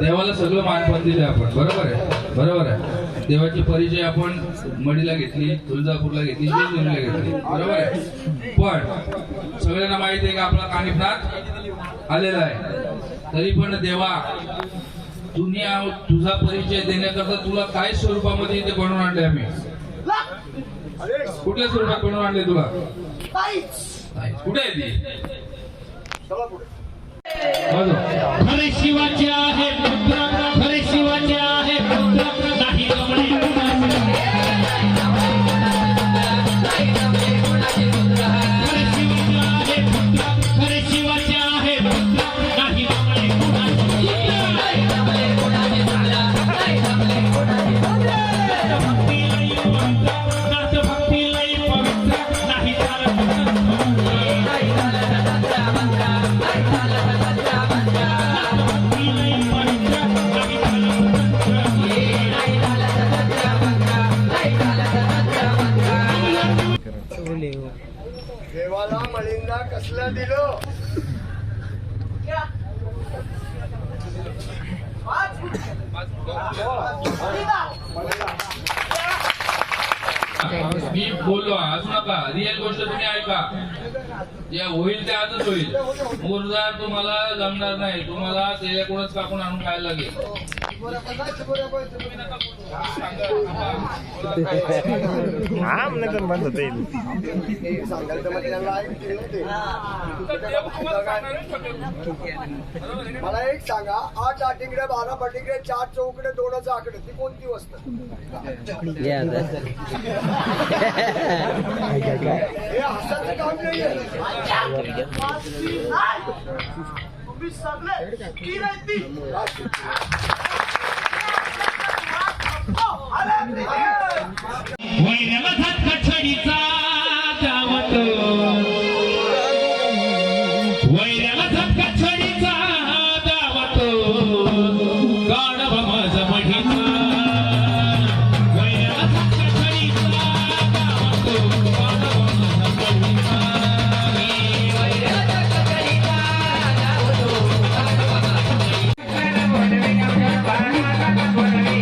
देवाला सगळं मानपण दिले आपण, बरोबर आहे, बरोबर आहे. देवाची परिचय आपण मडीला घेतली, तुळजापूरला घेतली, जेजुरीला घेतली, बरोबर आहे. पण सगळ्यांना माहिती आहे की आपला कानिफनाथ आलेला आहे. तरी पण देवा दुनिया तुझा परिचय देण्याकरता तुला काय स्वरूपामध्ये इथे बनवून आणले आम्ही? कुठल्या स्वरूपात बनवून आणले तुला? कुठे आहे ती? खरे शिवाचे आहे पुत्र, खरे शिवाचे आहे पुत्र, नाही जमणे खरे शिवाचे आहे पुत्र, खरे शिवाचे आहे पुत्र, नाही जमणे नाथ भक्ती लई पवित्र, नाही देवाला मलिंदा कसलं दिलो? मी बोललो असू नका, रिअल गोष्ट तुम्ही ऐका. जे होईल ते आजच होईल. मुर्दार तुम्हाला जमणार नाही, तुम्हाला त्याच्याकडूनच कापून आणून खायला लागेल. मला एक सांगा, 8 आटिंगडे 12 पटिंगडे 4 चौकडे 2 आकडे ती कोणती वस्तू? हे हसाचं काम नाहीये. तुम्ही सगळे की नाही वैऱ्याला झटका छडीचा धावत, वैऱ्याला झटका छडीचा धावत, गाढव माझ मढीचा. वैऱ्याला झटका छडीचा धावत, गाढव माझ मढीचा. वैऱ्याला झटका छडीचा धावत, गाढव माझ मढीचा.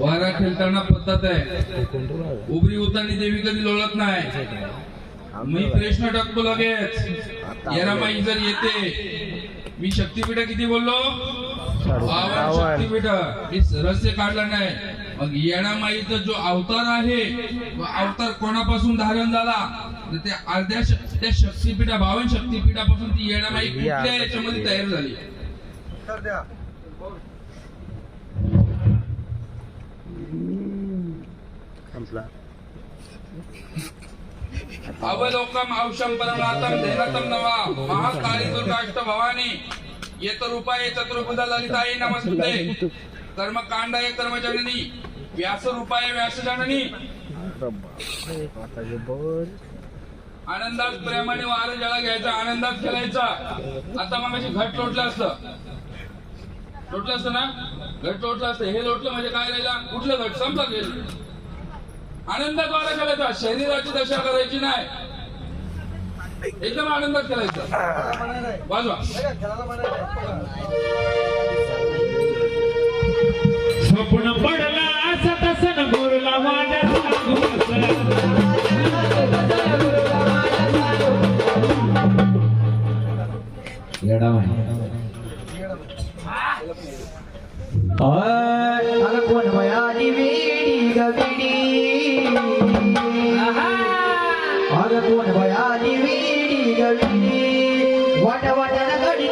वारा खेळताना पद्धत आहे, उभरी उतानी देवी कधी लोळत नाही. मी प्रश्न टाकतो लगेच, येरामाई जर येते, मी शक्तीपीठ किती बोललो, 52 शक्तीपीठ, मी रहस्य काढलं नाही. मग येणामाईचा जो अवतार आहे, तो अवतार कोणापासून धारण झाला, तर त्या अर्ध्या त्या शक्तीपीठा 52 शक्तीपीठापासून ती येणामाई कुठल्या याच्यामध्ये तयार झाली. अवलोकम औषम परमातम ध्येनतम नवा महाकाली दुर्गाष्ट भवानी येत रूपाय चतुर्भुजा ललिताय नमस्ते. कर्मकांडाय कर्मजननी व्यास रूपाय व्यासजननी. आनंदात प्रेमाने वारं ज्याला घ्यायचा आनंदात खेळायचा. आता मग घट लोटलं असतं ना, घट लोटलं असतं. हे लोटलं म्हणजे काय राहिला, कुठलं घट संपला गेलं. आनंदात वारा खेळायचा, शरीराची दशा करायची नाही, एकदम आनंदात खेळायचं. वाजवा. स्वप्न पडला असा तसन गोरला माझ्या अगं कोण वयानी वेडी गविडी, अगं कोण वयानी वेडी गविडी, वाट वाटाला गडी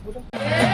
कुठं